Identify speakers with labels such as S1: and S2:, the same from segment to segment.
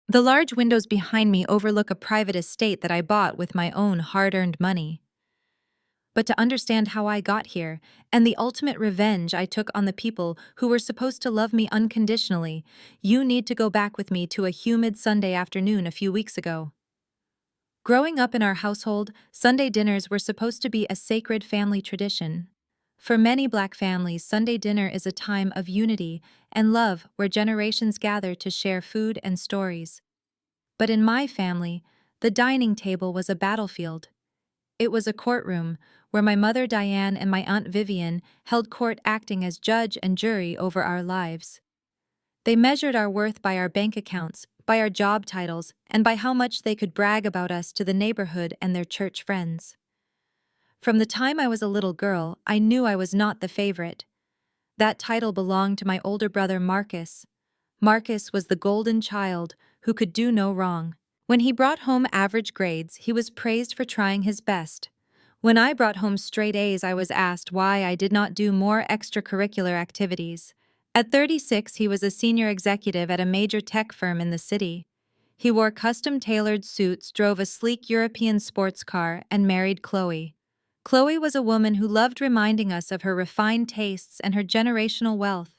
S1: The large windows behind me overlook a private estate that I bought with my own hard-earned money. But to understand how I got here, and the ultimate revenge I took on the people who were supposed to love me unconditionally, you need to go back with me to a humid Sunday afternoon a few weeks ago. Growing up in our household, Sunday dinners were supposed to be a sacred family tradition. For many Black families, Sunday dinner is a time of unity and love where generations gather to share food and stories. But in my family, the dining table was a battlefield. It was a courtroom where my mother Diane and my aunt Vivian held court, acting as judge and jury over our lives. They measured our worth by our bank accounts, by our job titles, and by how much they could brag about us to the neighborhood and their church friends. From the time I was a little girl, I knew I was not the favorite. That title belonged to my older brother Marcus. Marcus was the golden child who could do no wrong. When he brought home average grades, he was praised for trying his best. When I brought home straight A's, I was asked why I did not do more extracurricular activities. At 36, he was a senior executive at a major tech firm in the city. He wore custom-tailored suits, drove a sleek European sports car, and married Chloe. Chloe was a woman who loved reminding us of her refined tastes and her generational wealth.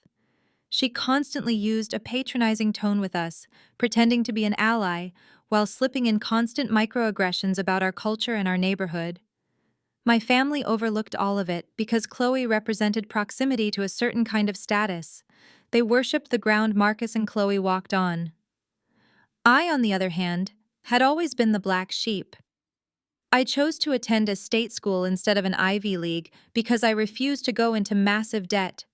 S1: She constantly used a patronizing tone with us, pretending to be an ally, while slipping in constant microaggressions about our culture and our neighborhood. My family overlooked all of it because Chloe represented proximity to a certain kind of status. They worshipped the ground Marcus and Chloe walked on. I, on the other hand, had always been the black sheep. I chose to attend a state school instead of an Ivy League because I refused to go into massive debt.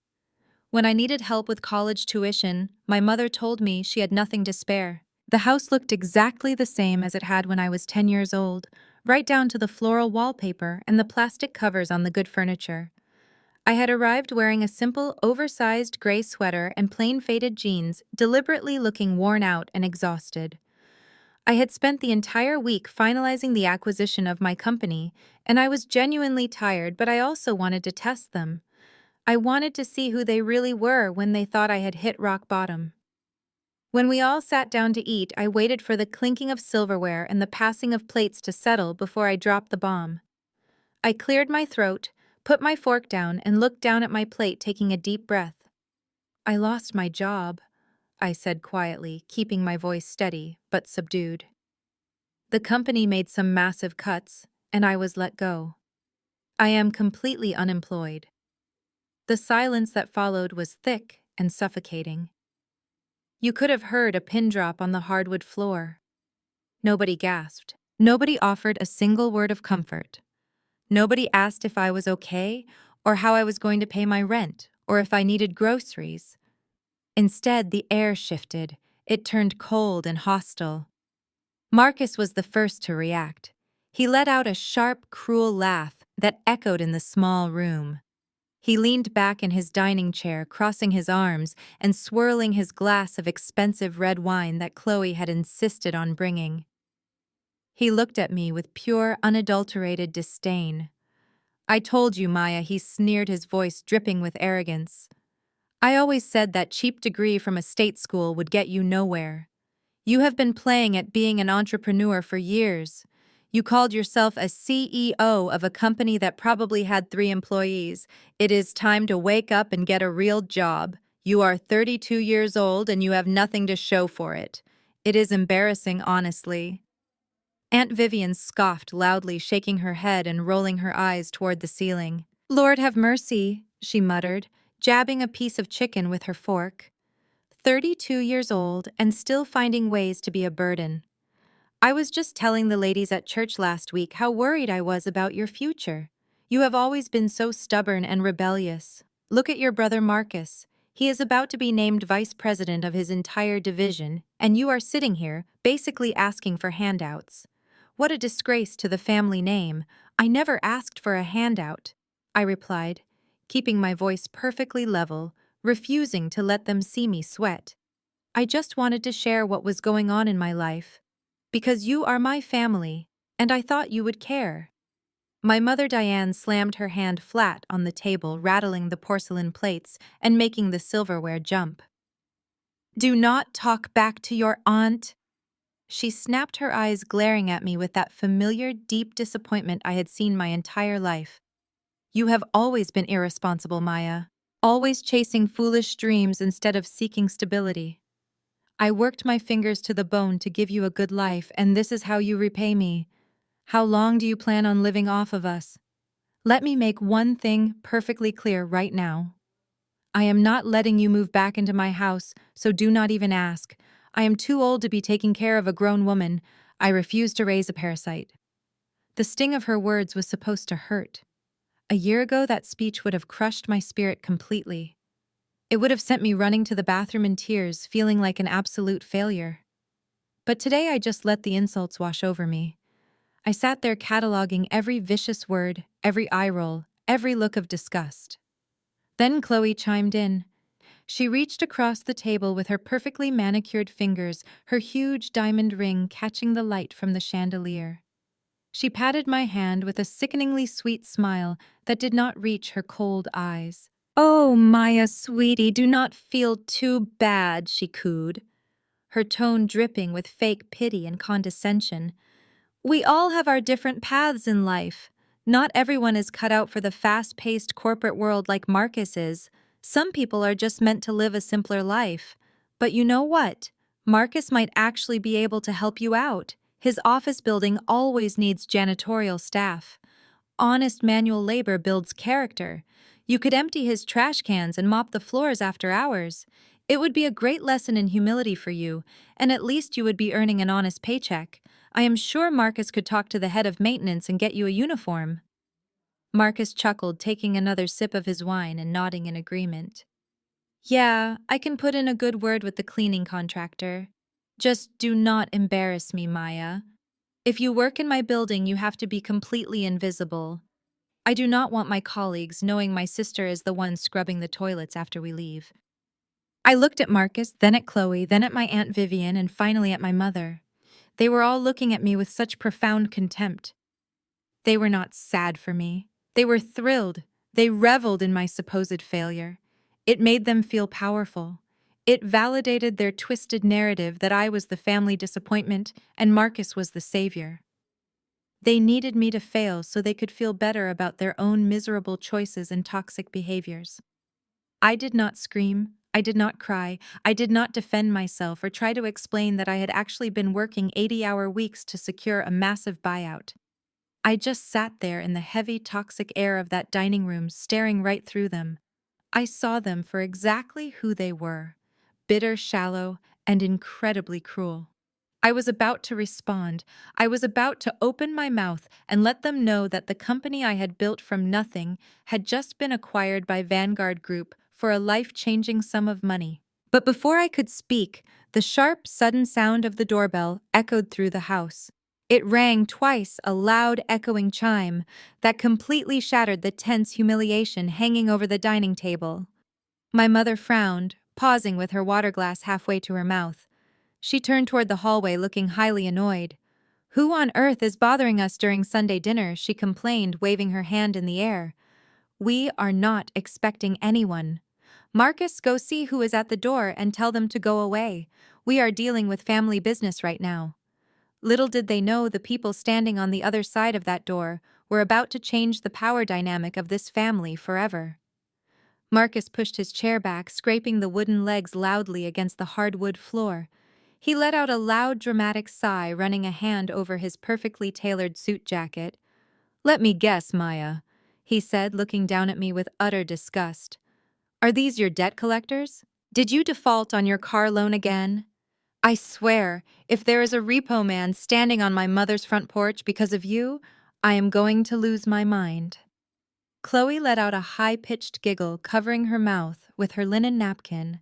S1: When I needed help with college tuition, my mother told me she had nothing to spare. The house looked exactly the same as it had when I was 10 years old, right down to the floral wallpaper and the plastic covers on the good furniture. I had arrived wearing a simple, oversized gray sweater and plain faded jeans, deliberately looking worn out and exhausted. I had spent the entire week finalizing the acquisition of my company, and I was genuinely tired, but I also wanted to test them. I wanted to see who they really were when they thought I had hit rock bottom. When we all sat down to eat, I waited for the clinking of silverware and the passing of plates to settle before I dropped the bomb. I cleared my throat, put my fork down, and looked down at my plate, taking a deep breath. I lost my job, I said quietly, keeping my voice steady but subdued. The company made some massive cuts, and I was let go. I am completely unemployed. The silence that followed was thick and suffocating. You could have heard a pin drop on the hardwood floor. Nobody gasped. Nobody offered a single word of comfort. Nobody asked if I was okay, or how I was going to pay my rent, or if I needed groceries. Instead, the air shifted. It turned cold and hostile. Marcus was the first to react. He let out a sharp, cruel laugh that echoed in the small room. He leaned back in his dining chair, crossing his arms and swirling his glass of expensive red wine that Chloe had insisted on bringing. He looked at me with pure, unadulterated disdain. "I told you, Maya," he sneered, his voice dripping with arrogance. "I always said that cheap degree from a state school would get you nowhere. You have been playing at being an entrepreneur for years. You called yourself a CEO of a company that probably had 3 employees. It is time to wake up and get a real job. You are 32 years old and you have nothing to show for it. It is embarrassing, honestly." Aunt Vivian scoffed loudly, shaking her head and rolling her eyes toward the ceiling. "Lord have mercy," she muttered, jabbing a piece of chicken with her fork. 32 years old and still finding ways to be a burden. "I was just telling the ladies at church last week how worried I was about your future. You have always been so stubborn and rebellious. Look at your brother Marcus. He is about to be named vice president of his entire division, and you are sitting here, basically asking for handouts. What a disgrace to the family name. I never asked for a handout," I replied, keeping my voice perfectly level, refusing to let them see me sweat. "I just wanted to share what was going on in my life. Because you are my family, and I thought you would care." My mother Diane slammed her hand flat on the table, rattling the porcelain plates and making the silverware jump. "Do not talk back to your aunt," She snapped her eyes, glaring at me with that familiar, deep disappointment I had seen my entire life. You have always been irresponsible, Maya. Always chasing foolish dreams instead of seeking stability. I worked my fingers to the bone to give you a good life, and this is how you repay me. How long do you plan on living off of us? Let me make one thing perfectly clear right now. I am not letting you move back into my house, so do not even ask. I am too old to be taking care of a grown woman. I refuse to raise a parasite. The sting of her words was supposed to hurt. A year ago, that speech would have crushed my spirit completely. It would have sent me running to the bathroom in tears, feeling like an absolute failure. But today I just let the insults wash over me. I sat there cataloging every vicious word, every eye roll, every look of disgust. Then Chloe chimed in. She reached across the table with her perfectly manicured fingers, her huge diamond ring catching the light from the chandelier. She patted my hand with a sickeningly sweet smile that did not reach her cold eyes. "Oh, Maya, sweetie, do not feel too bad," she cooed, her tone dripping with fake pity and condescension. "We all have our different paths in life. Not everyone is cut out for the fast-paced corporate world like Marcus is. Some people are just meant to live a simpler life. But you know what? Marcus might actually be able to help you out. His office building always needs janitorial staff. Honest manual labor builds character. You could empty his trash cans and mop the floors after hours. It would be a great lesson in humility for you, and at least you would be earning an honest paycheck. I am sure Marcus could talk to the head of maintenance and get you a uniform." Marcus chuckled, taking another sip of his wine and nodding in agreement. "Yeah, I can put in a good word with the cleaning contractor. Just do not embarrass me, Maya. If you work in my building, you have to be completely invisible. I do not want my colleagues knowing my sister is the one scrubbing the toilets after we leave." I looked at Marcus, then at Chloe, then at my Aunt Vivian, and finally at my mother. They were all looking at me with such profound contempt. They were not sad for me. They were thrilled. They reveled in my supposed failure. It made them feel powerful. It validated their twisted narrative that I was the family disappointment and Marcus was the savior. They needed me to fail so they could feel better about their own miserable choices and toxic behaviors. I did not scream. I did not cry. I did not defend myself or try to explain that I had actually been working 80-hour weeks to secure a massive buyout. I just sat there in the heavy, toxic air of that dining room, staring right through them. I saw them for exactly who they were: bitter, shallow, and incredibly cruel. I was about to respond. I was about to open my mouth and let them know that the company I had built from nothing had just been acquired by Vanguard Group for a life-changing sum of money. But before I could speak, the sharp, sudden sound of the doorbell echoed through the house. It rang twice, a loud, echoing chime that completely shattered the tense humiliation hanging over the dining table. My mother frowned, pausing with her water glass halfway to her mouth. She turned toward the hallway, looking highly annoyed. "Who on earth is bothering us during Sunday dinner?" she complained, waving her hand in the air. "We are not expecting anyone. Marcus, go see who is at the door and tell them to go away. We are dealing with family business right now." Little did they know the people standing on the other side of that door were about to change the power dynamic of this family forever. Marcus pushed his chair back, scraping the wooden legs loudly against the hardwood floor. He let out a loud, dramatic sigh, running a hand over his perfectly tailored suit jacket. "Let me guess, Maya," he said, looking down at me with utter disgust. "Are these your debt collectors? Did you default on your car loan again? I swear, if there is a repo man standing on my mother's front porch because of you, I am going to lose my mind." Chloe let out a high-pitched giggle, covering her mouth with her linen napkin.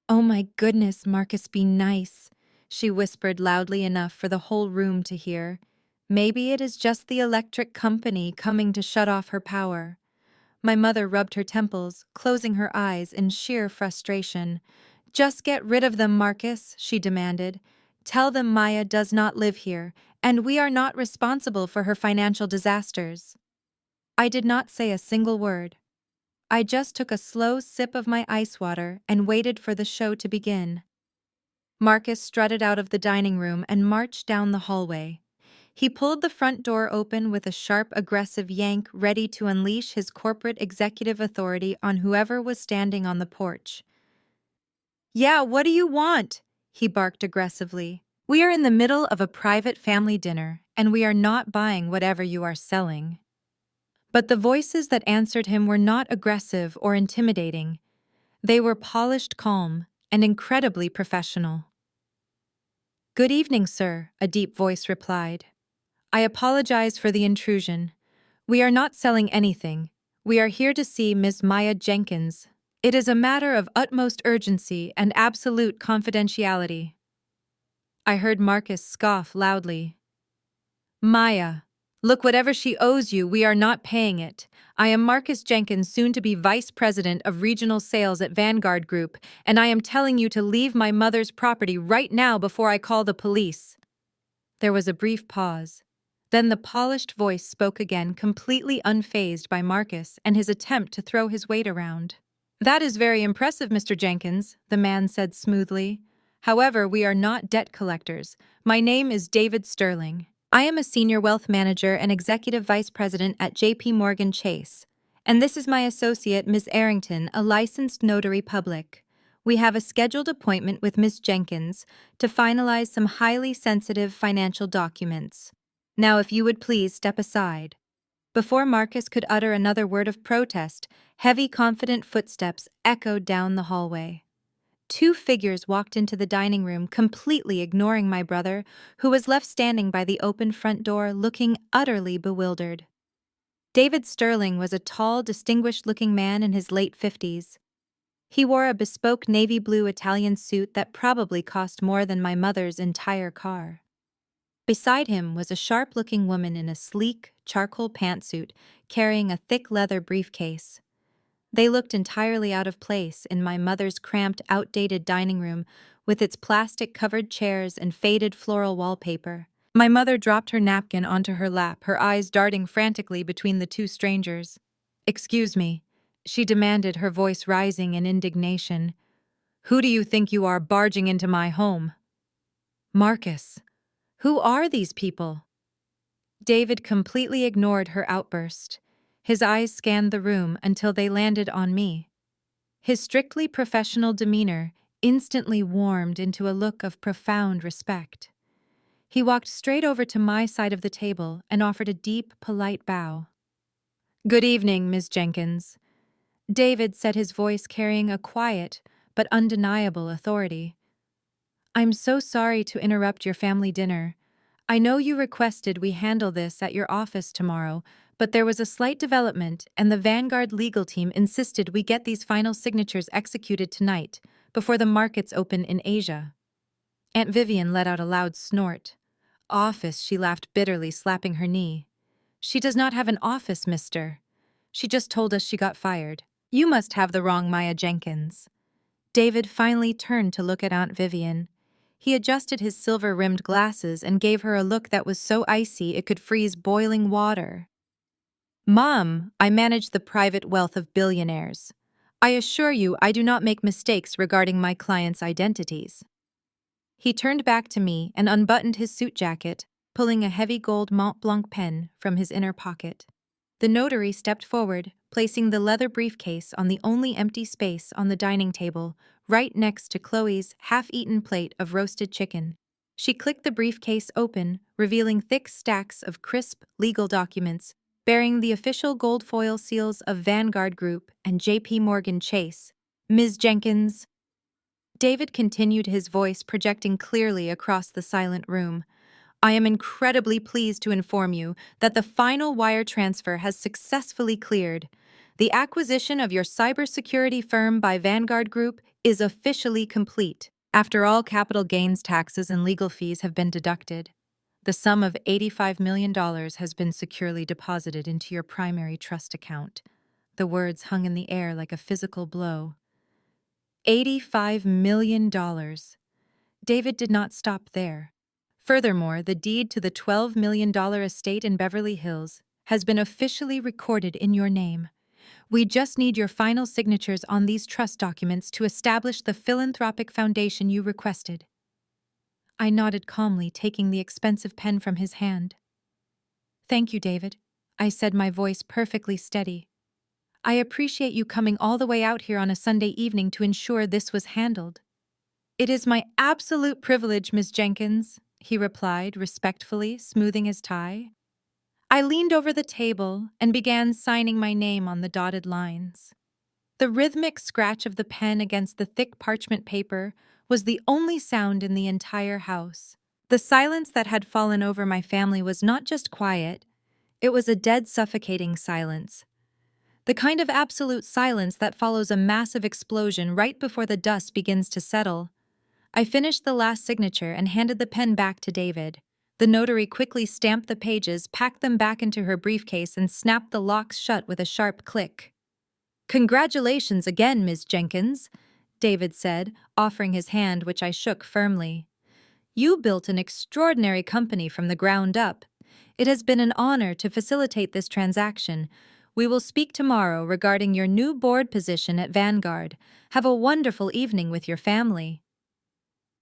S1: "Oh my goodness, Marcus, be nice," she whispered loudly enough for the whole room to hear. "Maybe it is just the electric company coming to shut off her power." My mother rubbed her temples, closing her eyes in sheer frustration. "Just get rid of them, Marcus," she demanded. "Tell them Maya does not live here, and we are not responsible for her financial disasters." I did not say a single word. I just took a slow sip of my ice water and waited for the show to begin. Marcus strutted out of the dining room and marched down the hallway. He pulled the front door open with a sharp, aggressive yank, ready to unleash his corporate executive authority on whoever was standing on the porch. "Yeah, what do you want?" he barked aggressively. "We are in the middle of a private family dinner, and we are not buying whatever you are selling." But the voices that answered him were not aggressive or intimidating. They were polished, calm, and incredibly professional. "Good evening, sir," a deep voice replied. "I apologize for the intrusion. We are not selling anything. We are here to see Miss Maya Jenkins. It is a matter of utmost urgency and absolute confidentiality." I heard Marcus scoff loudly. "Maya, look, whatever she owes you, we are not paying it. I am Marcus Jenkins, soon to be Vice President of Regional Sales at Vanguard Group, and I am telling you to leave my mother's property right now before I call the police." There was a brief pause. Then the polished voice spoke again, completely unfazed by Marcus and his attempt to throw his weight around. "That is very impressive, Mr. Jenkins," the man said smoothly. "However, we are not debt collectors. My name is David Sterling. I am a senior wealth manager and executive vice president at JP Morgan Chase. And this is my associate, Ms. Arrington, a licensed notary public. We have a scheduled appointment with Ms. Jenkins to finalize some highly sensitive financial documents. Now, if you would please step aside." Before Marcus could utter another word of protest, heavy, confident footsteps echoed down the hallway. Two figures walked into the dining room, completely ignoring my brother, who was left standing by the open front door, looking utterly bewildered. David Sterling was a tall, distinguished-looking man in his late 50s. He wore a bespoke navy blue Italian suit that probably cost more than my mother's entire car. Beside him was a sharp-looking woman in a sleek, charcoal pantsuit, carrying a thick leather briefcase. They looked entirely out of place in my mother's cramped, outdated dining room with its plastic-covered chairs and faded floral wallpaper. My mother dropped her napkin onto her lap, her eyes darting frantically between the two strangers. "Excuse me," she demanded, her voice rising in indignation. "Who do you think you are, barging into my home?" "Marcus, who are these people?" David completely ignored her outburst. His eyes scanned the room until they landed on me. His strictly professional demeanor instantly warmed into a look of profound respect. He walked straight over to my side of the table and offered a deep, polite bow. "Good evening, Ms. Jenkins." David said, his voice carrying a quiet but undeniable authority. "I'm so sorry to interrupt your family dinner. I know you requested we handle this at your office tomorrow, but there was a slight development and the Vanguard legal team insisted we get these final signatures executed tonight, before the markets open in Asia." Aunt Vivian let out a loud snort. "Office," she laughed bitterly, slapping her knee. "She does not have an office, mister. She just told us she got fired. You must have the wrong Maya Jenkins." David finally turned to look at Aunt Vivian. He adjusted his silver-rimmed glasses and gave her a look that was so icy it could freeze boiling water. "Mom, I manage the private wealth of billionaires. I assure you I do not make mistakes regarding my clients' identities." He turned back to me and unbuttoned his suit jacket, pulling a heavy gold Mont Blanc pen from his inner pocket. The notary stepped forward, placing the leather briefcase on the only empty space on the dining table, right next to Chloe's half-eaten plate of roasted chicken. She clicked the briefcase open, revealing thick stacks of crisp legal documents bearing the official gold foil seals of Vanguard Group and JP Morgan Chase. "Ms. Jenkins." David continued, his voice projecting clearly across the silent room. "I am incredibly pleased to inform you that the final wire transfer has successfully cleared. The acquisition of your cybersecurity firm by Vanguard Group is officially complete. After all capital gains taxes and legal fees have been deducted, the sum of $85 million has been securely deposited into your primary trust account." The words hung in the air like a physical blow. $85 million. David did not stop there. Furthermore, the deed to the $12 million estate in Beverly Hills has been officially recorded in your name. We just need your final signatures on these trust documents to establish the philanthropic foundation you requested. I nodded calmly, taking the expensive pen from his hand. "Thank you, David," I said, my voice perfectly steady. "I appreciate you coming all the way out here on a Sunday evening to ensure this was handled." "It is my absolute privilege, Miss Jenkins," he replied respectfully, smoothing his tie. I leaned over the table and began signing my name on the dotted lines. The rhythmic scratch of the pen against the thick parchment paper was the only sound in the entire house. The silence that had fallen over my family was not just quiet, it was a dead, suffocating silence. The kind of absolute silence that follows a massive explosion right before the dust begins to settle. I finished the last signature and handed the pen back to David. The notary quickly stamped the pages, packed them back into her briefcase, and snapped the locks shut with a sharp click. "Congratulations again, Ms. Jenkins," David said, offering his hand, which I shook firmly. "You built an extraordinary company from the ground up. It has been an honor to facilitate this transaction. We will speak tomorrow regarding your new board position at Vanguard. Have a wonderful evening with your family."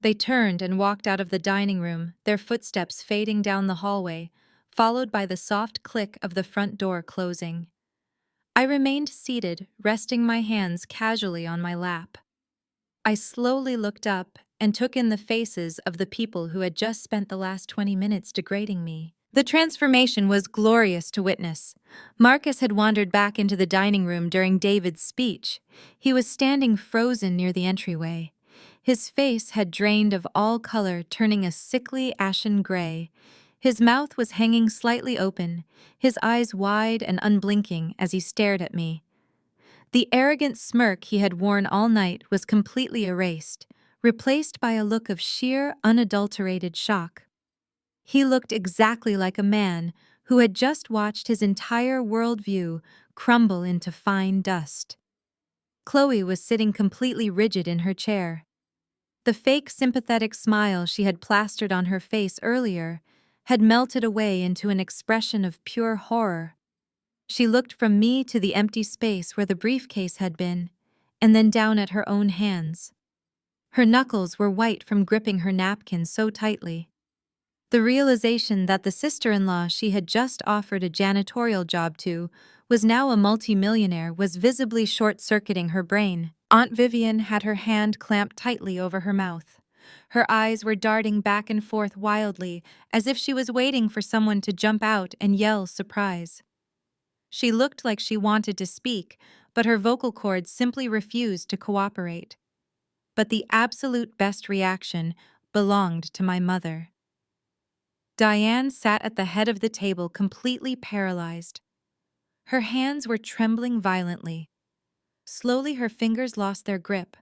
S1: They turned and walked out of the dining room, their footsteps fading down the hallway, followed by the soft click of the front door closing. I remained seated, resting my hands casually on my lap. I slowly looked up and took in the faces of the people who had just spent the last 20 minutes degrading me. The transformation was glorious to witness. Marcus had wandered back into the dining room during David's speech. He was standing frozen near the entryway. His face had drained of all color, turning a sickly ashen gray. His mouth was hanging slightly open, his eyes wide and unblinking as he stared at me. The arrogant smirk he had worn all night was completely erased, replaced by a look of sheer, unadulterated shock. He looked exactly like a man who had just watched his entire worldview crumble into fine dust. Chloe was sitting completely rigid in her chair. The fake sympathetic smile she had plastered on her face earlier had melted away into an expression of pure horror. She looked from me to the empty space where the briefcase had been, and then down at her own hands. Her knuckles were white from gripping her napkin so tightly. The realization that the sister-in-law she had just offered a janitorial job to was now a multimillionaire was visibly short-circuiting her brain. Aunt Vivian had her hand clamped tightly over her mouth. Her eyes were darting back and forth wildly, as if she was waiting for someone to jump out and yell surprise. She looked like she wanted to speak, but her vocal cords simply refused to cooperate. But the absolute best reaction belonged to my mother. Diane sat at the head of the table, completely paralyzed. Her hands were trembling violently. Slowly her fingers lost their grip.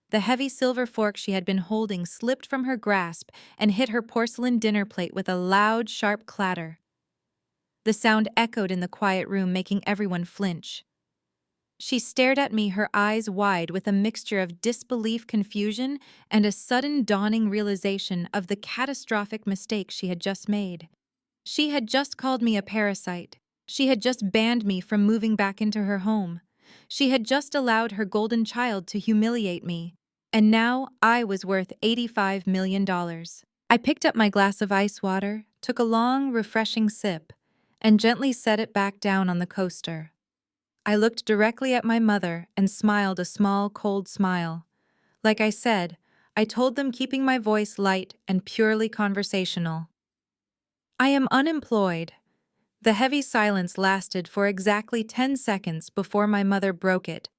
S1: The heavy silver fork she had been holding slipped from her grasp and hit her porcelain dinner plate with a loud, sharp clatter. The sound echoed in the quiet room, making everyone flinch. She stared at me, her eyes wide with a mixture of disbelief, confusion, and a sudden dawning realization of the catastrophic mistake she had just made. She had just called me a parasite. She had just banned me from moving back into her home. She had just allowed her golden child to humiliate me. And now I was worth $85 million. I picked up my glass of ice water, took a long, refreshing sip, and gently set it back down on the coaster. I looked directly at my mother and smiled a small, cold smile. Like I said, I told them, keeping my voice light and purely conversational. "I am unemployed." The heavy silence lasted for exactly 10 seconds before my mother broke it.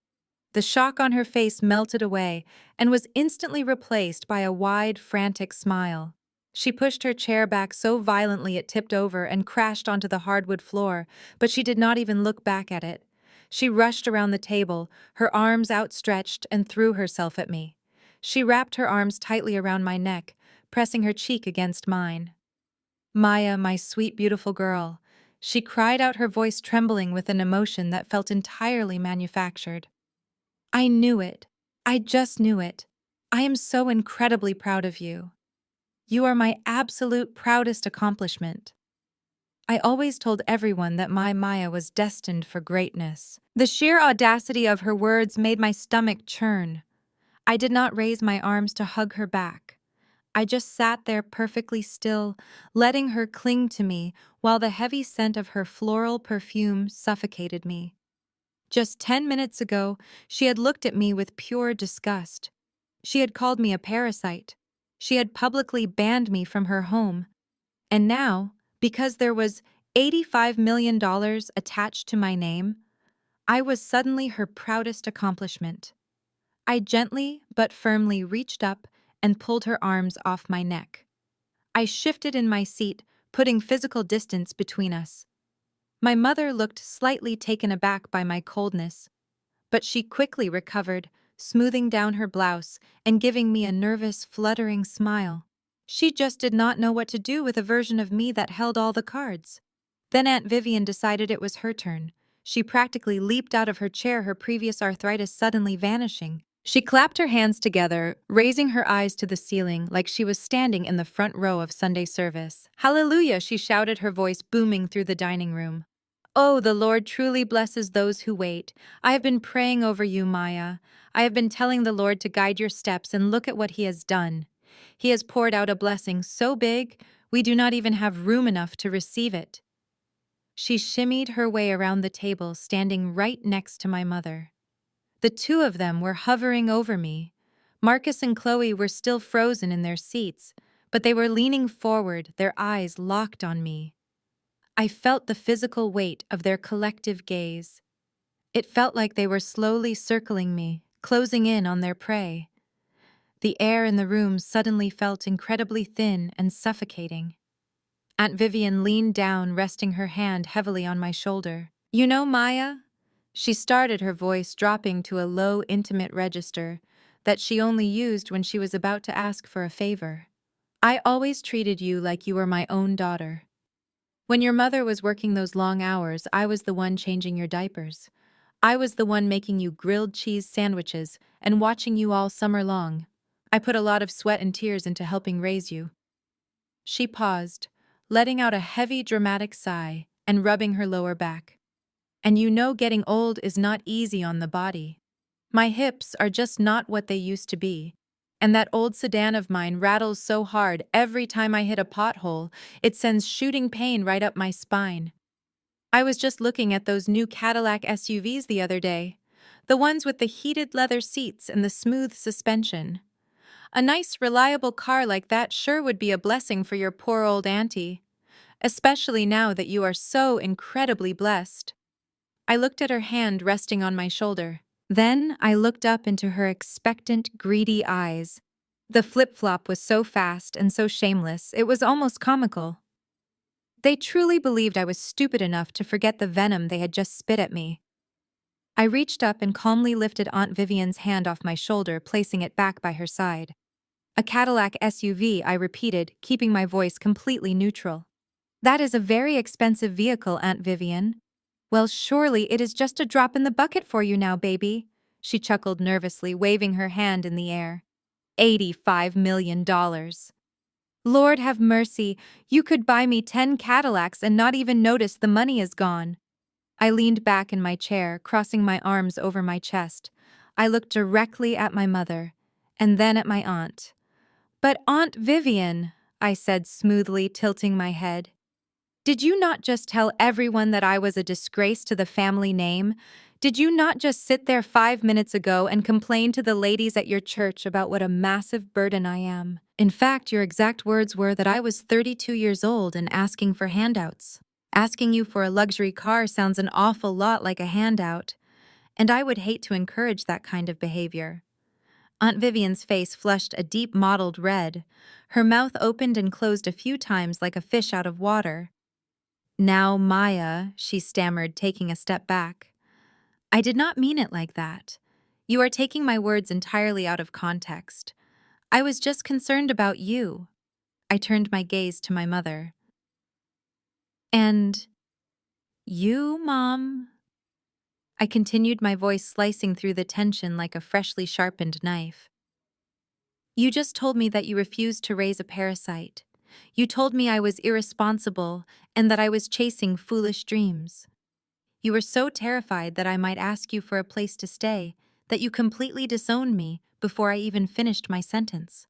S1: The shock on her face melted away and was instantly replaced by a wide, frantic smile. She pushed her chair back so violently it tipped over and crashed onto the hardwood floor, but she did not even look back at it. She rushed around the table, her arms outstretched, and threw herself at me. She wrapped her arms tightly around my neck, pressing her cheek against mine. "Maya, my sweet, beautiful girl," she cried out, her voice trembling with an emotion that felt entirely manufactured. "I knew it. I just knew it. I am so incredibly proud of you. You are my absolute proudest accomplishment. I always told everyone that my Maya was destined for greatness." The sheer audacity of her words made my stomach churn. I did not raise my arms to hug her back. I just sat there perfectly still, letting her cling to me while the heavy scent of her floral perfume suffocated me. Just 10 minutes ago, she had looked at me with pure disgust. She had called me a parasite. She had publicly banned me from her home. And now, because there was $85 million attached to my name, I was suddenly her proudest accomplishment. I gently but firmly reached up and pulled her arms off my neck. I shifted in my seat, putting physical distance between us. My mother looked slightly taken aback by my coldness, but she quickly recovered, smoothing down her blouse and giving me a nervous, fluttering smile. She just did not know what to do with a version of me that held all the cards. Then Aunt Vivian decided it was her turn. She practically leaped out of her chair, her previous arthritis suddenly vanishing. She clapped her hands together, raising her eyes to the ceiling like she was standing in the front row of Sunday service. "Hallelujah!" she shouted, her voice booming through the dining room. "Oh, the Lord truly blesses those who wait. I have been praying over you, Maya. I have been telling the Lord to guide your steps, and look at what He has done. He has poured out a blessing so big, we do not even have room enough to receive it." She shimmied her way around the table, standing right next to my mother. The two of them were hovering over me. Marcus and Chloe were still frozen in their seats, but they were leaning forward, their eyes locked on me. I felt the physical weight of their collective gaze. It felt like they were slowly circling me, closing in on their prey. The air in the room suddenly felt incredibly thin and suffocating. Aunt Vivian leaned down, resting her hand heavily on my shoulder. "You know, Maya?" She started, her voice dropping to a low, intimate register that she only used when she was about to ask for a favor. "I always treated you like you were my own daughter. When your mother was working those long hours, I was the one changing your diapers. I was the one making you grilled cheese sandwiches and watching you all summer long. I put a lot of sweat and tears into helping raise you." She paused, letting out a heavy, dramatic sigh and rubbing her lower back. "And you know getting old is not easy on the body. My hips are just not what they used to be. And that old sedan of mine rattles so hard every time I hit a pothole, it sends shooting pain right up my spine. I was just looking at those new Cadillac SUVs the other day. The ones with the heated leather seats and the smooth suspension. A nice, reliable car like that sure would be a blessing for your poor old auntie. Especially now that you are so incredibly blessed." I looked at her hand resting on my shoulder. Then I looked up into her expectant, greedy eyes. The flip-flop was so fast and so shameless, it was almost comical. They truly believed I was stupid enough to forget the venom they had just spit at me. I reached up and calmly lifted Aunt Vivian's hand off my shoulder, placing it back by her side. "A Cadillac SUV," I repeated, keeping my voice completely neutral. "That is a very expensive vehicle, Aunt Vivian." "Well, surely it is just a drop in the bucket for you now, baby," she chuckled nervously, waving her hand in the air. $85 million. Lord have mercy, you could buy me 10 Cadillacs and not even notice the money is gone. I leaned back in my chair, crossing my arms over my chest. I looked directly at my mother, and then at my aunt. "But Aunt Vivian," I said smoothly, tilting my head, "did you not just tell everyone that I was a disgrace to the family name? Did you not just sit there 5 minutes ago and complain to the ladies at your church about what a massive burden I am? In fact, your exact words were that I was 32 years old and asking for handouts. Asking you for a luxury car sounds an awful lot like a handout, and I would hate to encourage that kind of behavior." Aunt Vivian's face flushed a deep mottled red. Her mouth opened and closed a few times like a fish out of water. "Now, Maya," she stammered, taking a step back. "I did not mean it like that. You are taking my words entirely out of context. I was just concerned about you." I turned my gaze to my mother. "And you, Mom?" I continued, my voice slicing through the tension like a freshly sharpened knife. "You just told me that you refused to raise a parasite. You told me I was irresponsible and that I was chasing foolish dreams. You were so terrified that I might ask you for a place to stay that you completely disowned me before I even finished my sentence."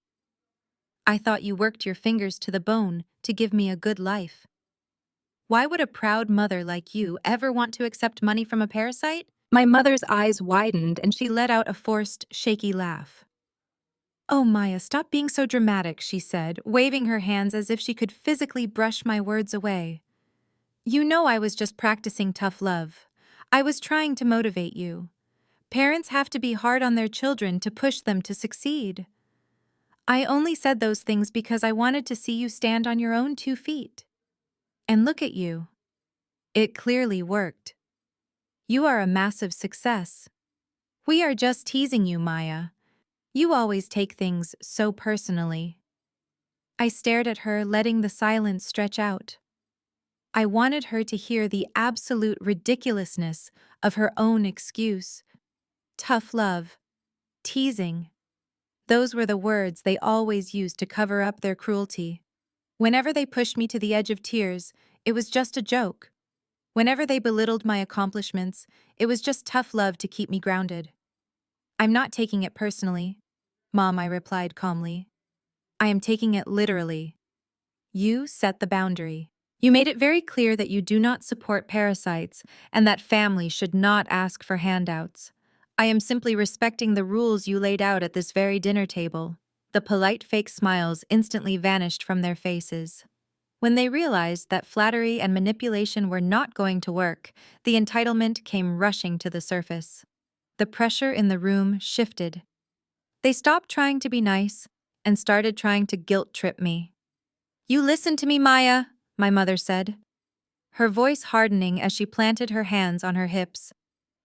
S1: I thought you worked your fingers to the bone to give me a good life. Why would a proud mother like you ever want to accept money from a parasite? My mother's eyes widened and she let out a forced, shaky laugh. Oh, Maya, stop being so dramatic, she said, waving her hands as if she could physically brush my words away. You know I was just practicing tough love. I was trying to motivate you. Parents have to be hard on their children to push them to succeed. I only said those things because I wanted to see you stand on your own 2 feet. And look at you. It clearly worked. You are a massive success. We are just teasing you, Maya. You always take things so personally. I stared at her, letting the silence stretch out. I wanted her to hear the absolute ridiculousness of her own excuse. Tough love. Teasing. Those were the words they always used to cover up their cruelty. Whenever they pushed me to the edge of tears, it was just a joke. Whenever they belittled my accomplishments, it was just tough love to keep me grounded. I'm not taking it personally, Mom, I replied calmly. I am taking it literally. You set the boundary. You made it very clear that you do not support parasites and that family should not ask for handouts. I am simply respecting the rules you laid out at this very dinner table. The polite fake smiles instantly vanished from their faces. When they realized that flattery and manipulation were not going to work, the entitlement came rushing to the surface. The pressure in the room shifted. They stopped trying to be nice and started trying to guilt-trip me. You listen to me, Maya, my mother said, her voice hardening as she planted her hands on her hips.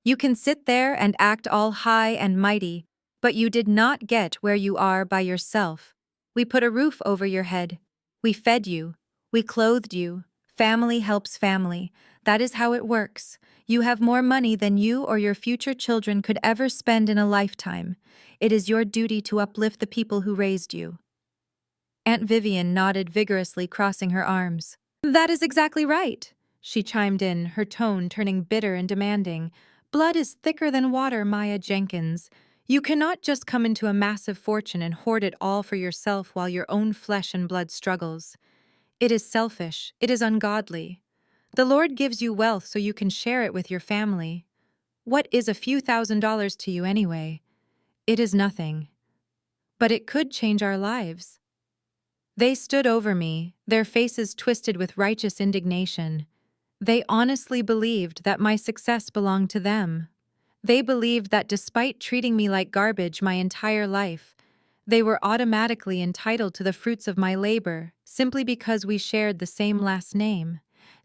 S1: You can sit there and act all high and mighty, but you did not get where you are by yourself. We put a roof over your head. We fed you. We clothed you. Family helps family. That is how it works. You have more money than you or your future children could ever spend in a lifetime. It is your duty to uplift the people who raised you. Aunt Vivian nodded vigorously, crossing her arms. That is exactly right, she chimed in, her tone turning bitter and demanding. Blood is thicker than water, Maya Jenkins. You cannot just come into a massive fortune and hoard it all for yourself while your own flesh and blood struggles. It is selfish. It is ungodly. The Lord gives you wealth so you can share it with your family. What is a few $1,000s to you anyway? It is nothing. But it could change our lives. They stood over me, their faces twisted with righteous indignation. They honestly believed that my success belonged to them. They believed that despite treating me like garbage my entire life, they were automatically entitled to the fruits of my labor simply because we shared the same last name.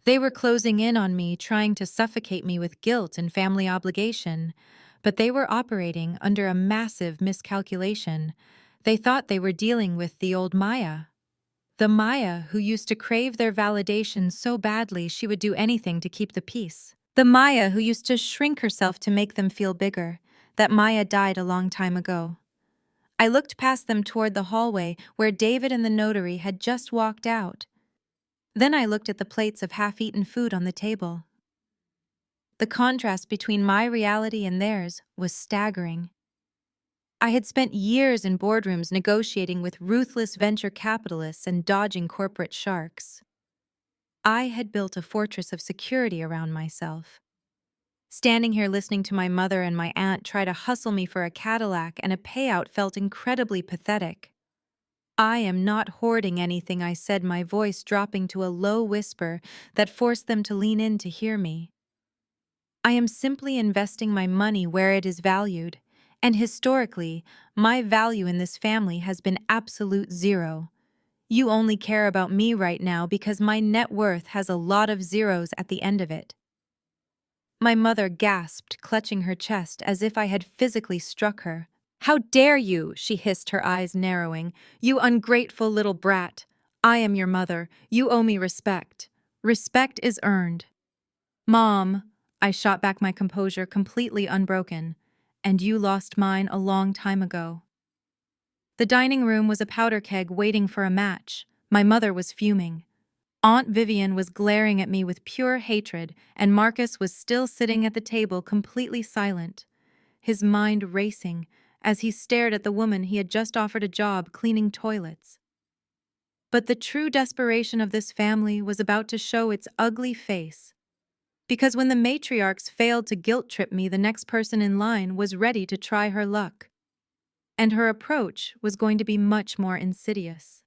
S1: They were closing in on me, trying to suffocate me with guilt and family obligation, but they were operating under a massive miscalculation. They thought they were dealing with the old Maya. The Maya who used to crave their validation so badly she would do anything to keep the peace. The Maya who used to shrink herself to make them feel bigger. That Maya died a long time ago. I looked past them toward the hallway where David and the notary had just walked out. Then I looked at the plates of half-eaten food on the table. The contrast between my reality and theirs was staggering. I had spent years in boardrooms negotiating with ruthless venture capitalists and dodging corporate sharks. I had built a fortress of security around myself. Standing here listening to my mother and my aunt try to hustle me for a Cadillac and a payout felt incredibly pathetic. I am not hoarding anything, I said, my voice dropping to a low whisper that forced them to lean in to hear me. I am simply investing my money where it is valued, and historically, my value in this family has been absolute zero. You only care about me right now because my net worth has a lot of zeros at the end of it. My mother gasped, clutching her chest as if I had physically struck her. How dare you, she hissed, her eyes narrowing. You ungrateful little brat. I am your mother. You owe me respect. Respect is earned. Mom, I shot back, my composure completely unbroken. And you lost mine a long time ago. The dining room was a powder keg waiting for a match. My mother was fuming. Aunt Vivian was glaring at me with pure hatred, and Marcus was still sitting at the table completely silent, his mind racing as he stared at the woman he had just offered a job cleaning toilets. But the true desperation of this family was about to show its ugly face. Because when the matriarchs failed to guilt-trip me, the next person in line was ready to try her luck. And her approach was going to be much more insidious.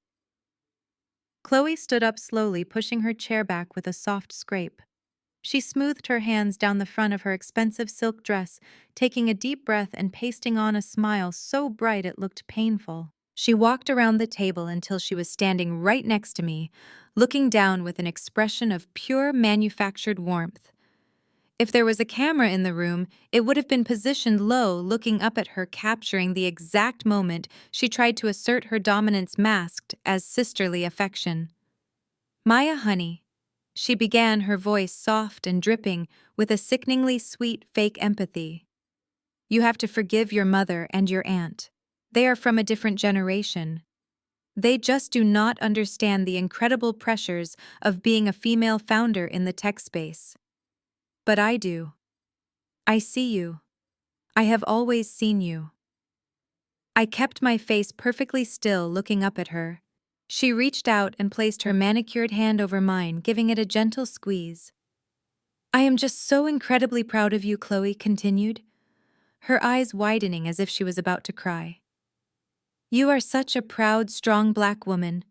S1: Chloe stood up slowly, pushing her chair back with a soft scrape. She smoothed her hands down the front of her expensive silk dress, taking a deep breath and pasting on a smile so bright it looked painful. She walked around the table until she was standing right next to me, looking down with an expression of pure manufactured warmth. If there was a camera in the room, it would have been positioned low, looking up at her, capturing the exact moment she tried to assert her dominance masked as sisterly affection. "Maya, honey," she began, her voice soft and dripping with a sickeningly sweet fake empathy. "You have to forgive your mother and your aunt. They are from a different generation. They just do not understand the incredible pressures of being a female founder in the tech space. But I do. I see you. I have always seen you." I kept my face perfectly still, looking up at her. She reached out and placed her manicured hand over mine, giving it a gentle squeeze. "I am just so incredibly proud of you," Chloe continued, her eyes widening as if she was about to cry. "You are such a proud, strong Black woman.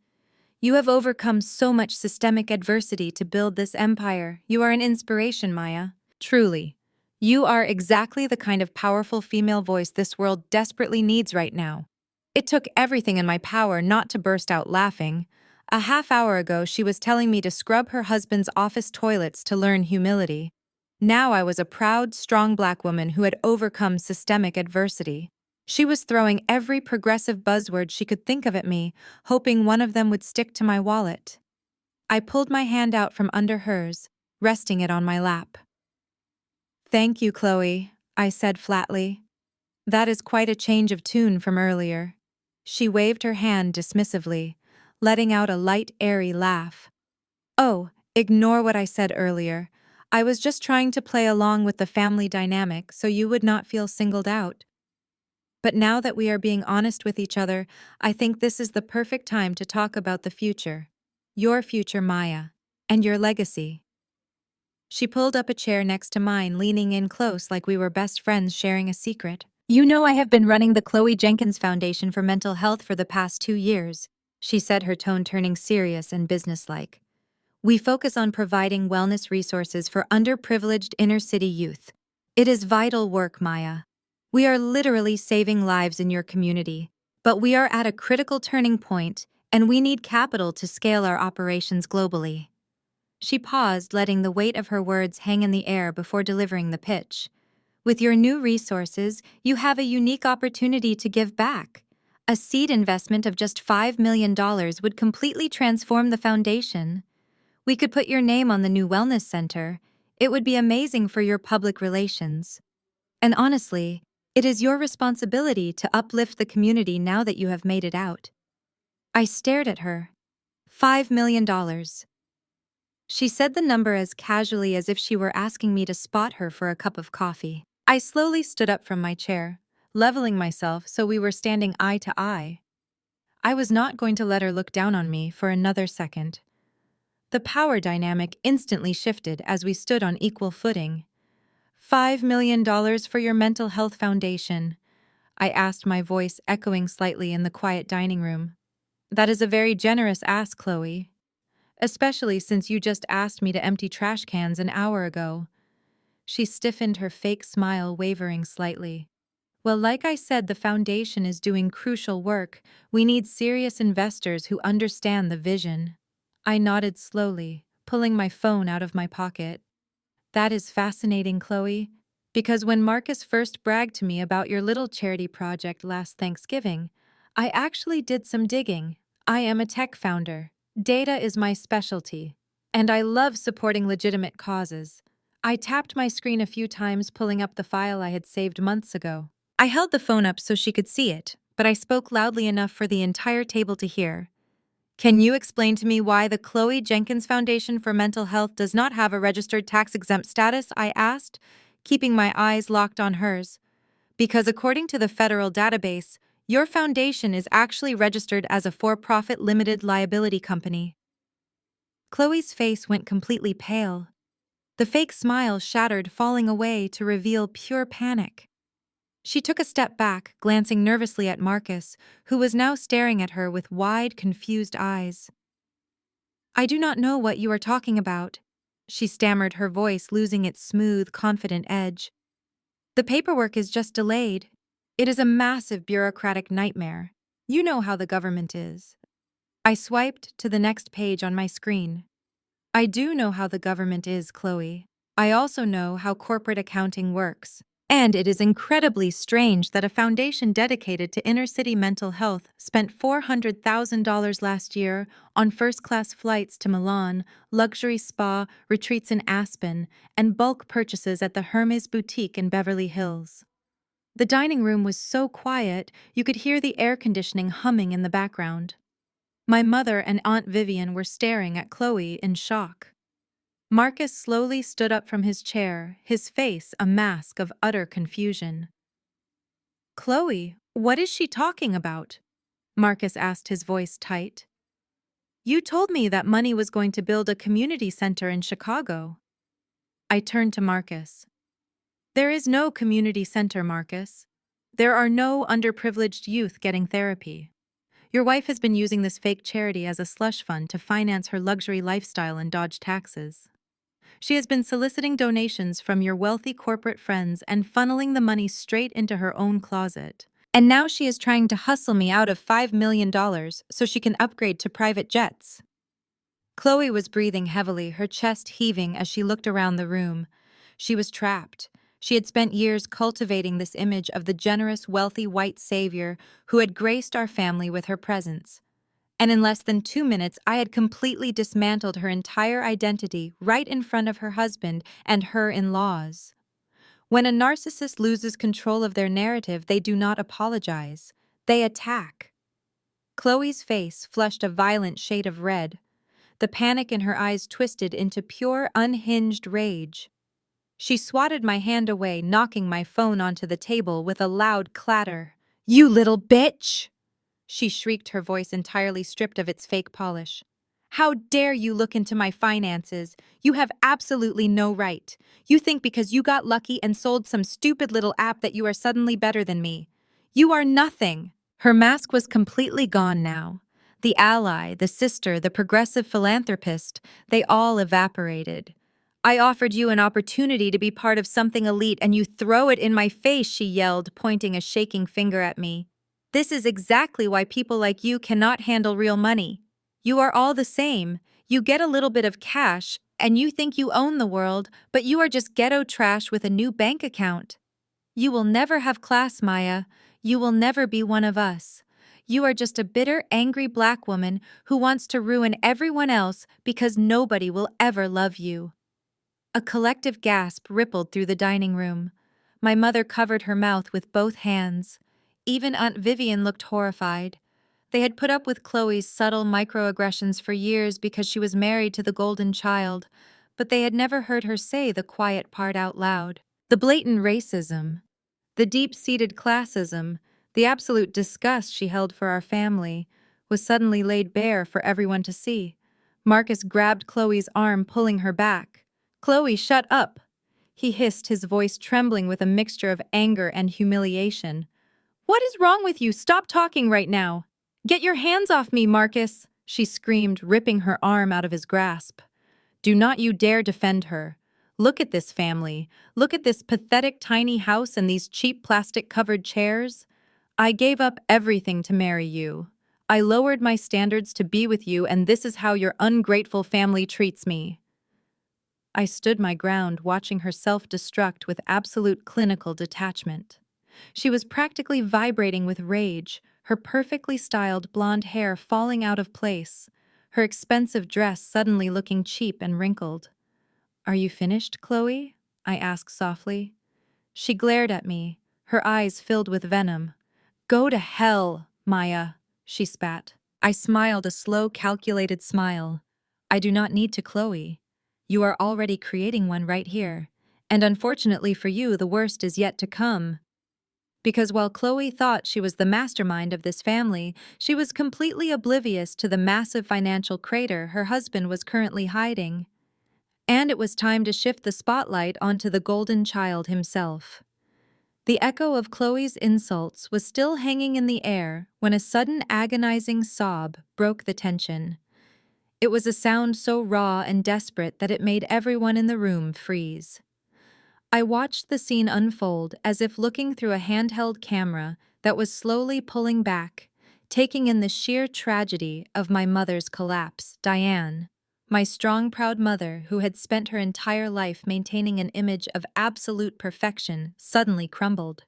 S1: You have overcome so much systemic adversity to build this empire. You are an inspiration, Maya. Truly. You are exactly the kind of powerful female voice this world desperately needs right now." It took everything in my power not to burst out laughing. A half hour ago, she was telling me to scrub her husband's office toilets to learn humility. Now I was a proud, strong Black woman who had overcome systemic adversity. She was throwing every progressive buzzword she could think of at me, hoping one of them would stick to my wallet. I pulled my hand out from under hers, resting it on my lap. "Thank you, Chloe," I said flatly. "That is quite a change of tune from earlier." She waved her hand dismissively, letting out a light, airy laugh. "Oh, ignore what I said earlier. I was just trying to play along with the family dynamic so you would not feel singled out. But now that we are being honest with each other, I think this is the perfect time to talk about the future. Your future, Maya, and your legacy." She pulled up a chair next to mine, leaning in close like we were best friends sharing a secret. "You know, I have been running the Chloe Jenkins Foundation for Mental Health for the past 2 years," she said, her tone turning serious and businesslike. "We focus on providing wellness resources for underprivileged inner-city youth. It is vital work, Maya. We are literally saving lives in your community, but we are at a critical turning point, and we need capital to scale our operations globally." She paused, letting the weight of her words hang in the air before delivering the pitch. "With your new resources, you have a unique opportunity to give back. A seed investment of just $5 million would completely transform the foundation. We could put your name on the new wellness center. It would be amazing for your public relations. And honestly, it is your responsibility to uplift the community now that you have made it out." I stared at her. $5 million. She said the number as casually as if she were asking me to spot her for a cup of coffee. I slowly stood up from my chair, leveling myself so we were standing eye to eye. I was not going to let her look down on me for another second. The power dynamic instantly shifted as we stood on equal footing. $5 million for your mental health foundation?" I asked, my voice echoing slightly in the quiet dining room. "That is a very generous ask, Chloe. Especially since you just asked me to empty trash cans an hour ago." She stiffened, her fake smile wavering slightly. "Well, like I said, the foundation is doing crucial work. We need serious investors who understand the vision." I nodded slowly, pulling my phone out of my pocket. "That is fascinating, Chloe, because when Marcus first bragged to me about your little charity project last Thanksgiving, I actually did some digging. I am a tech founder. Data is my specialty, and I love supporting legitimate causes." I tapped my screen a few times, pulling up the file I had saved months ago. I held the phone up so she could see it, but I spoke loudly enough for the entire table to hear. "Can you explain to me why the Chloe Jenkins Foundation for Mental Health does not have a registered tax-exempt status?" I asked, keeping my eyes locked on hers. "Because according to the federal database, Your foundation is actually registered as a for-profit limited liability company. Chloe's face went completely pale. The fake smile shattered, falling away to reveal pure panic. She took a step back, glancing nervously at Marcus, who was now staring at her with wide, confused eyes. "I do not know what you are talking about," she stammered, her voice losing its smooth, confident edge. "The paperwork is just delayed. It is a massive bureaucratic nightmare. You know how the government is." I swiped to the next page on my screen. "I do know how the government is, Chloe. I also know how corporate accounting works. And it is incredibly strange that a foundation dedicated to inner-city mental health spent $400,000 last year on first-class flights to Milan, luxury spa, retreats in Aspen, and bulk purchases at the Hermes boutique in Beverly Hills." The dining room was so quiet, you could hear the air conditioning humming in the background. My mother and Aunt Vivian were staring at Chloe in shock. Marcus slowly stood up from his chair, his face a mask of utter confusion. "Chloe, what is she talking about?" Marcus asked, his voice tight. "You told me that money was going to build a community center in Chicago." I turned to Marcus. "There is no community center, Marcus. There are no underprivileged youth getting therapy. Your wife has been using this fake charity as a slush fund to finance her luxury lifestyle and dodge taxes. She has been soliciting donations from your wealthy corporate friends and funneling the money straight into her own closet. And now she is trying to hustle me out of $5 million so she can upgrade to private jets." Chloe was breathing heavily, her chest heaving as she looked around the room. She was trapped. She had spent years cultivating this image of the generous, wealthy white savior who had graced our family with her presence. And in less than 2 minutes, I had completely dismantled her entire identity right in front of her husband and her in-laws. When a narcissist loses control of their narrative, they do not apologize. They attack. Chloe's face flushed a violent shade of red. The panic in her eyes twisted into pure, unhinged rage. She swatted my hand away, knocking my phone onto the table with a loud clatter. "You little bitch!" she shrieked, her voice entirely stripped of its fake polish. "How dare you look into my finances? You have absolutely no right. You think because you got lucky and sold some stupid little app that you are suddenly better than me. You are nothing." Her mask was completely gone now. The ally, the sister, the progressive philanthropist, they all evaporated. "I offered you an opportunity to be part of something elite and you throw it in my face," she yelled, pointing a shaking finger at me. "This is exactly why people like you cannot handle real money. You are all the same. You get a little bit of cash, and you think you own the world, but you are just ghetto trash with a new bank account. You will never have class, Maya. You will never be one of us. You are just a bitter, angry black woman who wants to ruin everyone else because nobody will ever love you." A collective gasp rippled through the dining room. My mother covered her mouth with both hands. Even Aunt Vivian looked horrified. They had put up with Chloe's subtle microaggressions for years because she was married to the golden child, but they had never heard her say the quiet part out loud. The blatant racism, the deep-seated classism, the absolute disgust she held for our family, was suddenly laid bare for everyone to see. Marcus grabbed Chloe's arm, pulling her back. "Chloe, shut up!" he hissed, his voice trembling with a mixture of anger and humiliation. "What is wrong with you? Stop talking right now!" "Get your hands off me, Marcus!" she screamed, ripping her arm out of his grasp. "Do not you dare defend her. Look at this family. Look at this pathetic tiny house and these cheap plastic-covered chairs. I gave up everything to marry you. I lowered my standards to be with you, and this is how your ungrateful family treats me." I stood my ground, watching her self-destruct with absolute clinical detachment. She was practically vibrating with rage, her perfectly styled blonde hair falling out of place, her expensive dress suddenly looking cheap and wrinkled. "Are you finished, Chloe?" I asked softly. She glared at me, her eyes filled with venom. "Go to hell, Maya," she spat. I smiled a slow, calculated smile. "I do not need to, Chloe. You are already creating one right here. And unfortunately for you, the worst is yet to come." Because while Chloe thought she was the mastermind of this family, she was completely oblivious to the massive financial crater her husband was currently hiding. And it was time to shift the spotlight onto the golden child himself. The echo of Chloe's insults was still hanging in the air when a sudden agonizing sob broke the tension. It was a sound so raw and desperate that it made everyone in the room freeze. I watched the scene unfold as if looking through a handheld camera that was slowly pulling back, taking in the sheer tragedy of my mother's collapse. Diane, my strong, proud mother who had spent her entire life maintaining an image of absolute perfection, suddenly crumbled.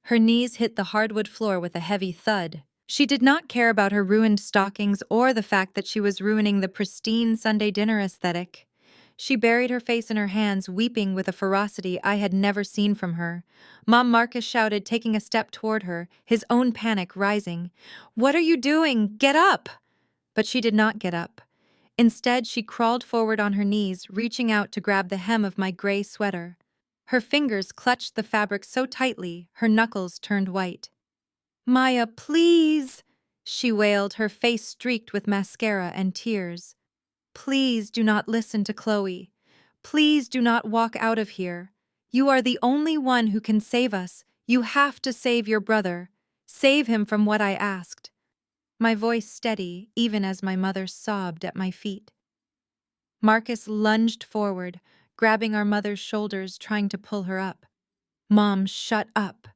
S1: Her knees hit the hardwood floor with a heavy thud. She did not care about her ruined stockings or the fact that she was ruining the pristine Sunday dinner aesthetic. She buried her face in her hands, weeping with a ferocity I had never seen from her. Mom, Marcus shouted, taking a step toward her, his own panic rising. "What are you doing? Get up!" But she did not get up. Instead, she crawled forward on her knees, reaching out to grab the hem of my gray sweater. Her fingers clutched the fabric so tightly, her knuckles turned white. "Maya, please!" she wailed, her face streaked with mascara and tears. "Please do not listen to Chloe. Please do not walk out of here. You are the only one who can save us. You have to save your brother. Save him from what I asked." My voice steady, even as my mother sobbed at my feet. Marcus lunged forward, grabbing our mother's shoulders, trying to pull her up. "Mom, shut up,"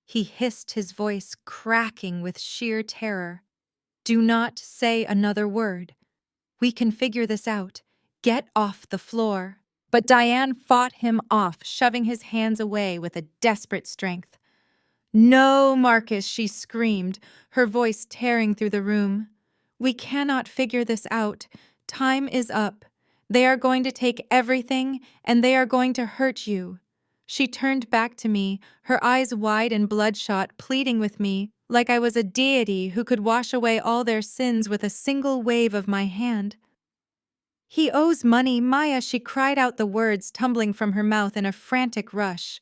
S1: he hissed, his voice cracking with sheer terror. "Do not say another word. We can figure this out. Get off the floor." But Diane fought him off, shoving his hands away with a desperate strength. "No, Marcus," she screamed, her voice tearing through the room. "We cannot figure this out. Time is up. They are going to take everything, and they are going to hurt you." She turned back to me, her eyes wide and bloodshot, pleading with me, like I was a deity who could wash away all their sins with a single wave of my hand. "He owes money, Maya," she cried out, the words tumbling from her mouth in a frantic rush.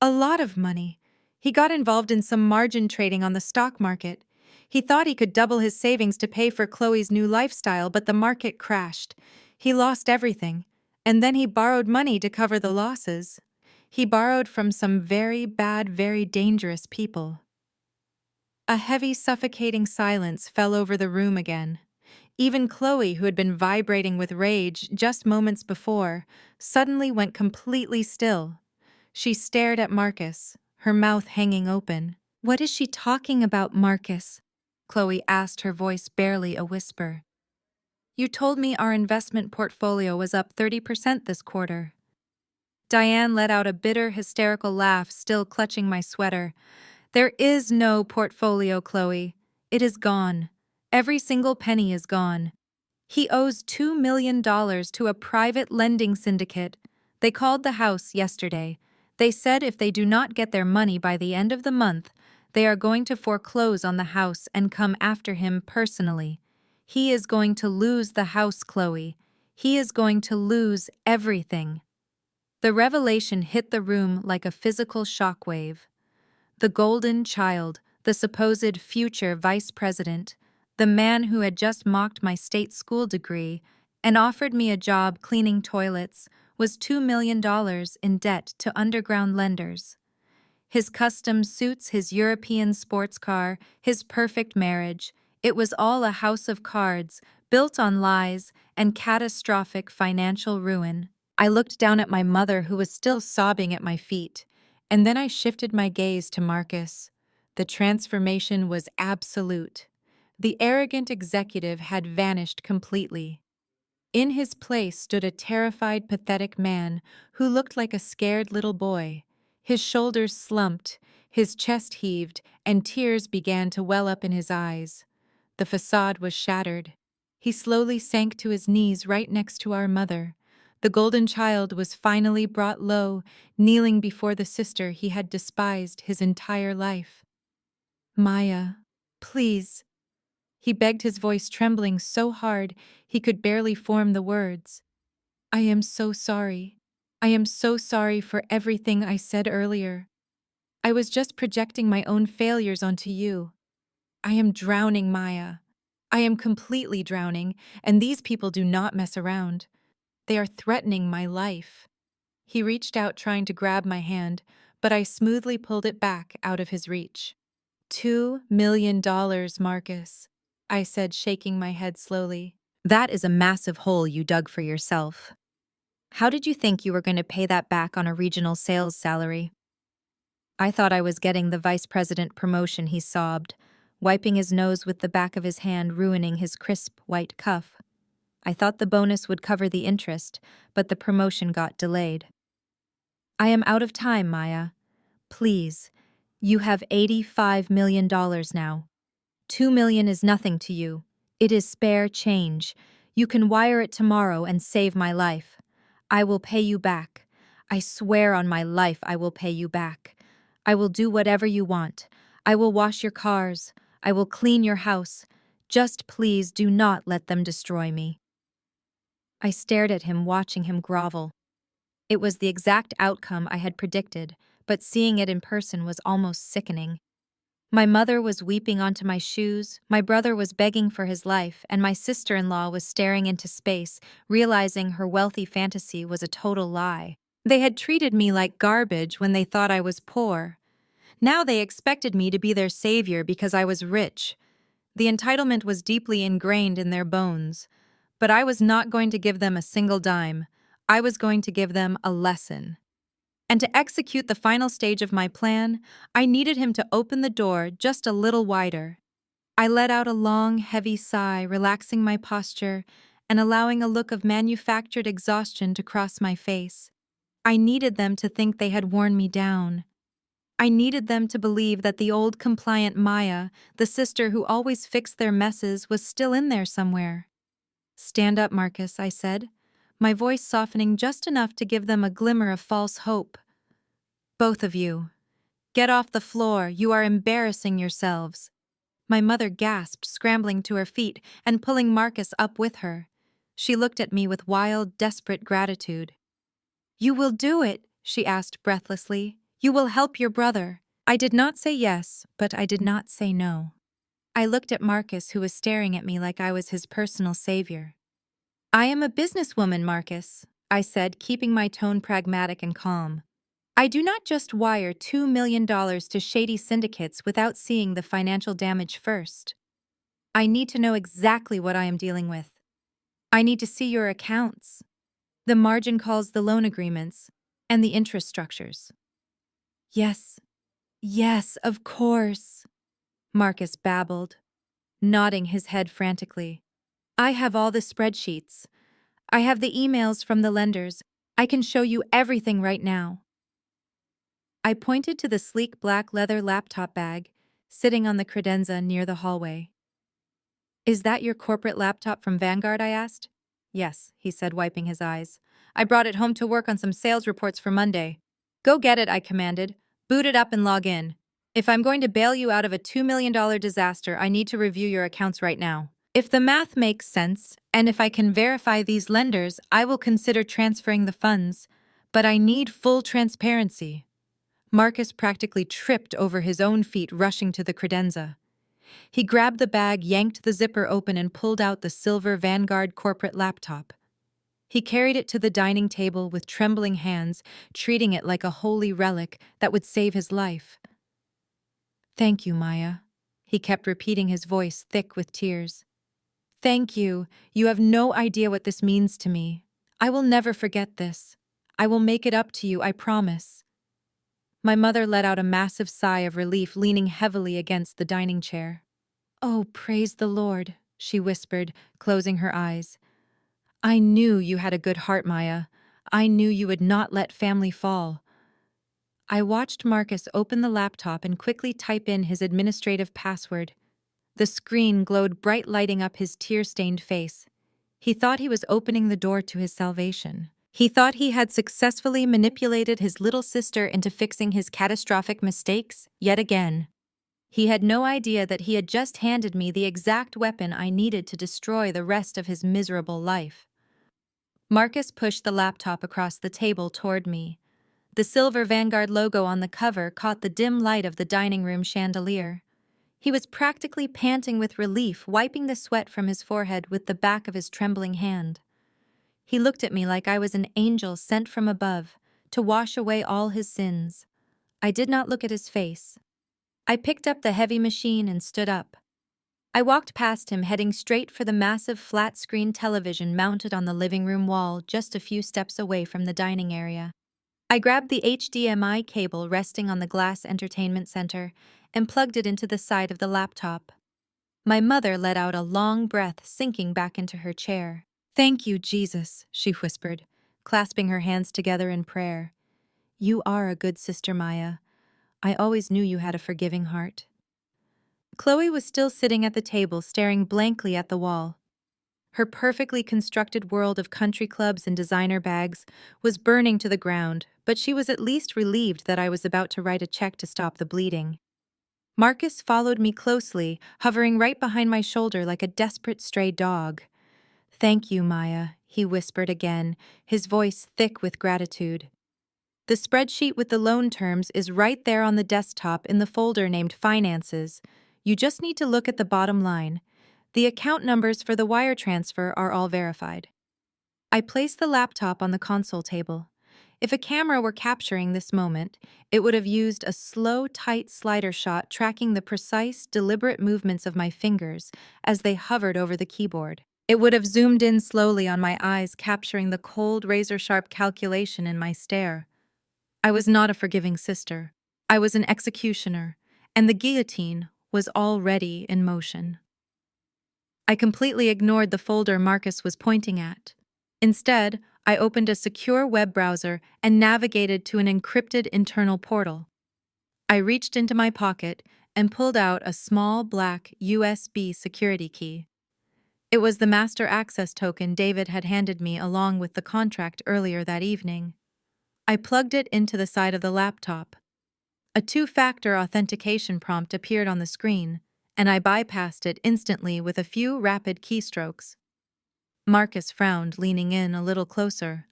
S1: "A lot of money. He got involved in some margin trading on the stock market. He thought he could double his savings to pay for Chloe's new lifestyle, but the market crashed. He lost everything, and then he borrowed money to cover the losses. He borrowed from some very bad, very dangerous people." A heavy, suffocating silence fell over the room again. Even Chloe, who had been vibrating with rage just moments before, suddenly went completely still. She stared at Marcus, her mouth hanging open. "What is she talking about, Marcus?" Chloe asked, her voice barely a whisper. "You told me our investment portfolio was up 30% this quarter." Diane let out a bitter, hysterical laugh, still clutching my sweater. "There is no portfolio, Chloe. It is gone. Every single penny is gone. He owes $2 million to a private lending syndicate. They called the house yesterday. They said if they do not get their money by the end of the month, they are going to foreclose on the house and come after him personally. He is going to lose the house, Chloe. He is going to lose everything." The revelation hit the room like a physical shockwave. The golden child, the supposed future vice president, the man who had just mocked my state school degree and offered me a job cleaning toilets, was $2 million in debt to underground lenders. His custom suits, his European sports car, his perfect marriage, it was all a house of cards, built on lies and catastrophic financial ruin. I looked down at my mother, who was still sobbing at my feet, and then I shifted my gaze to Marcus. The transformation was absolute. The arrogant executive had vanished completely. In his place stood a terrified, pathetic man who looked like a scared little boy. His shoulders slumped, his chest heaved, and tears began to well up in his eyes. The facade was shattered. He slowly sank to his knees right next to our mother. The golden child was finally brought low, kneeling before the sister he had despised his entire life. "Maya, please," he begged, his voice trembling so hard he could barely form the words. "I am so sorry. I am so sorry for everything I said earlier." I was just projecting my own failures onto you. I am drowning, Maya. I am completely drowning, and these people do not mess around. They are threatening my life. He reached out trying to grab my hand, but I smoothly pulled it back out of his reach. $2 million, Marcus, I said, shaking my head slowly. That is a massive hole you dug for yourself. How did you think you were going to pay that back on a regional sales salary? I thought I was getting the vice president promotion, he sobbed, wiping his nose with the back of his hand, ruining his crisp white cuff. I thought the bonus would cover the interest, but the promotion got delayed. I am out of time, Maya. Please. You have $85 million now. $2 million is nothing to you. It is spare change. You can wire it tomorrow and save my life. I will pay you back. I swear on my life I will pay you back. I will do whatever you want. I will wash your cars. I will clean your house. Just please do not let them destroy me. I stared at him, watching him grovel. It was the exact outcome I had predicted, but seeing it in person was almost sickening. My mother was weeping onto my shoes, my brother was begging for his life, and my sister-in-law was staring into space, realizing her wealthy fantasy was a total lie. They had treated me like garbage when they thought I was poor. Now they expected me to be their savior because I was rich. The entitlement was deeply ingrained in their bones. But I was not going to give them a single dime. I was going to give them a lesson. And to execute the final stage of my plan, I needed him to open the door just a little wider. I let out a long, heavy sigh, relaxing my posture and allowing a look of manufactured exhaustion to cross my face. I needed them to think they had worn me down. I needed them to believe that the old compliant Maya, the sister who always fixed their messes, was still in there somewhere. "Stand up, Marcus," I said, my voice softening just enough to give them a glimmer of false hope. "Both of you. Get off the floor, you are embarrassing yourselves." My mother gasped, scrambling to her feet and pulling Marcus up with her. She looked at me with wild, desperate gratitude. "You will do it?" she asked breathlessly. "You will help your brother?" I did not say yes, but I did not say no. I looked at Marcus, who was staring at me like I was his personal savior. "I am a businesswoman, Marcus," I said, keeping my tone pragmatic and calm. "I do not just wire $2 million to shady syndicates without seeing the financial damage first. I need to know exactly what I am dealing with. I need to see your accounts, the margin calls, the loan agreements, and the interest structures." "Yes, yes, of course," Marcus babbled, nodding his head frantically. "I have all the spreadsheets. I have the emails from the lenders. I can show you everything right now." I pointed to the sleek black leather laptop bag sitting on the credenza near the hallway. "Is that your corporate laptop from Vanguard?" I asked. "Yes," he said, wiping his eyes. "I brought it home to work on some sales reports for Monday." "Go get it," I commanded. "Boot it up and log in. If I'm going to bail you out of a $2 million disaster, I need to review your accounts right now. If the math makes sense, and if I can verify these lenders, I will consider transferring the funds. But I need full transparency." Marcus practically tripped over his own feet, rushing to the credenza. He grabbed the bag, yanked the zipper open, and pulled out the silver Vanguard corporate laptop. He carried it to the dining table with trembling hands, treating it like a holy relic that would save his life. "Thank you, Maya," he kept repeating, his voice thick with tears. "Thank you. You have no idea what this means to me. I will never forget this. I will make it up to you, I promise." My mother let out a massive sigh of relief, leaning heavily against the dining chair. "Oh, praise the Lord," she whispered, closing her eyes. "I knew you had a good heart, Maya. I knew you would not let family fall." I watched Marcus open the laptop and quickly type in his administrative password. The screen glowed bright, lighting up his tear-stained face. He thought he was opening the door to his salvation. He thought he had successfully manipulated his little sister into fixing his catastrophic mistakes yet again. He had no idea that he had just handed me the exact weapon I needed to destroy the rest of his miserable life. Marcus pushed the laptop across the table toward me. The silver Vanguard logo on the cover caught the dim light of the dining room chandelier. He was practically panting with relief, wiping the sweat from his forehead with the back of his trembling hand. He looked at me like I was an angel sent from above to wash away all his sins. I did not look at his face. I picked up the heavy machine and stood up. I walked past him, heading straight for the massive flat-screen television mounted on the living room wall just a few steps away from the dining area. I grabbed the HDMI cable resting on the glass entertainment center and plugged it into the side of the laptop. My mother let out a long breath, sinking back into her chair. "Thank you, Jesus," she whispered, clasping her hands together in prayer. "You are a good sister, Maya. I always knew you had a forgiving heart." Chloe was still sitting at the table, staring blankly at the wall. Her perfectly constructed world of country clubs and designer bags was burning to the ground, but she was at least relieved that I was about to write a check to stop the bleeding. Marcus followed me closely, hovering right behind my shoulder like a desperate stray dog. "Thank you, Maya," he whispered again, his voice thick with gratitude. "The spreadsheet with the loan terms is right there on the desktop in the folder named Finances. You just need to look at the bottom line. The account numbers for the wire transfer are all verified." I placed the laptop on the console table. If a camera were capturing this moment, it would have used a slow, tight slider shot tracking the precise, deliberate movements of my fingers as they hovered over the keyboard. It would have zoomed in slowly on my eyes, capturing the cold, razor-sharp calculation in my stare. I was not a forgiving sister. I was an executioner, and the guillotine was already in motion. I completely ignored the folder Marcus was pointing at. Instead, I opened a secure web browser and navigated to an encrypted internal portal. I reached into my pocket and pulled out a small black USB security key. It was the master access token David had handed me along with the contract earlier that evening. I plugged it into the side of the laptop. A two-factor authentication prompt appeared on the screen, and I bypassed it instantly with a few rapid keystrokes. Marcus frowned, leaning in a little closer.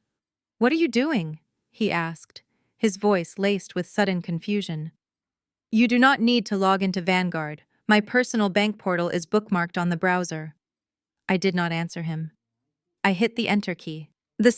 S1: "What are you doing?" he asked, his voice laced with sudden confusion. "You do not need to log into Vanguard. My personal bank portal is bookmarked on the browser." I did not answer him. I hit the enter key. The